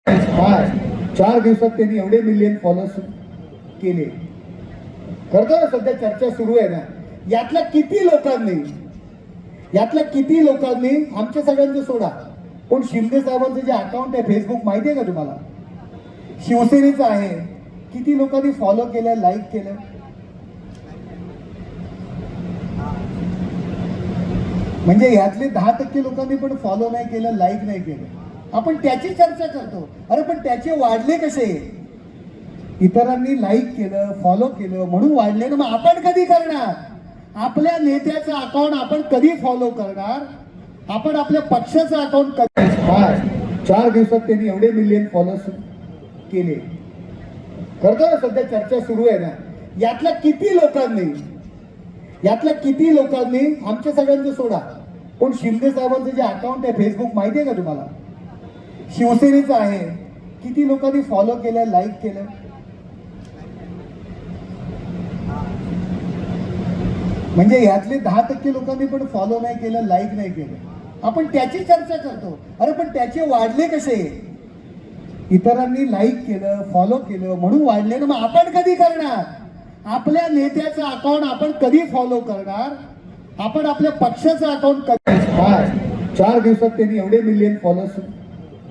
4 दिवसात त्यांनी एवढे मिलियन फॉलोअर्स केले. करतो ना, सध्या चर्चा सुरू आहे ना, यातल्या किती लोकांनी आमच्या सगळ्यांचं सोडा, पण शिंदे साहेबांचं जे अकाउंट आहे फेसबुक माहिती आहे का तुम्हाला? शिवसेनेचं आहे. किती लोकांनी फॉलो केलं, लाईक केलं? म्हणजे यातले 10% लोकांनी पण फॉलो नाही केलं, लाईक नाही केलं. आपण त्याची चर्चा करतो. अरे पण त्याचे वाढले कसे? इतरांनी लाईक केलं, फॉलो केलं म्हणून वाढले ना. मग आपण कधी करणार? आपल्या नेत्याचं अकाउंट आपण कधी फॉलो करणार? आपण आपल्या पक्षाचं अकाउंट कधी? 4 दिवसात त्यांनी एवढे मिलियन फॉलोअर्स केले. करतो ना, सध्या चर्चा सुरू आहे ना, यातल्या किती लोकांनी आमच्या सगळ्यांचं सोडा, पण शिंदे साहेबांचं जे अकाउंट आहे फेसबुक माहिती आहे का तुम्हाला? शिवसेनेचं आहे. किती लोकांनी फॉलो केलं, लाईक केलं? म्हणजे यातले 10% लोकांनी पण फॉलो नाही केलं, लाईक नाही केलं. आपण त्याची चर्चा करतो. अरे पण त्याचे वाढले कसे? इतरांनी लाईक केलं, फॉलो केलं म्हणून वाढले ना. मग आपण कधी करणार? आपल्या नेत्याचं अकाउंट आपण कधी फॉलो करणार? आपण आपल्या पक्षाचं अकाउंट कधी? 4 दिवसात त्यांनी एवढे मिलियन फॉलोअर्स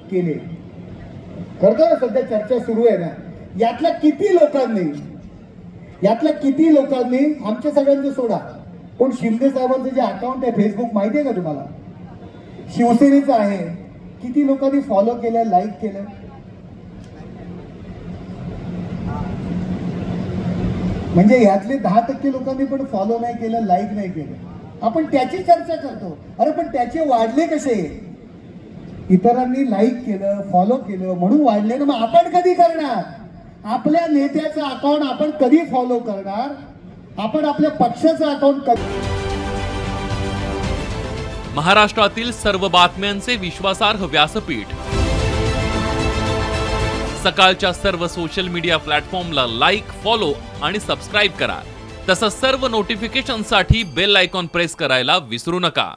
केले. करतो ना, सध्या चर्चा सुरू आहे ना, यातल्या किती लोकांनी आमच्या सगळ्यांचं सोडा, पण शिंदे साहेबांचं जे अकाउंट आहे फेसबुक माहिती आहे का तुम्हाला? शिवसेनेचं आहे. किती लोकांनी फॉलो केलं, लाईक केलं? म्हणजे यातले 10% लोकांनी पण फॉलो नाही केलं, लाईक नाही केलं. आपण त्याची चर्चा करतो. अरे पण त्याचे वाढले कसे? इतरांनी लाईक केलं, फॉलो केलं म्हणून वाढले ना. मग आपण कधी करणार? आपल्या नेत्याचं अकाउंट आपण कधी फॉलो करणार? आपण आपल्या पक्षाचं अकाउंट कधी? महाराष्ट्रातील सर्व बातम्यांचे विश्वासार्ह व्यासपीठ. सकाळच्या सर्व सोशल मीडिया प्लॅटफॉर्मला लाईक, फॉलो आणि सबस्क्राईब करा. तसंच सर्व नोटिफिकेशनसाठी बेल आयकॉन प्रेस करायला विसरू नका.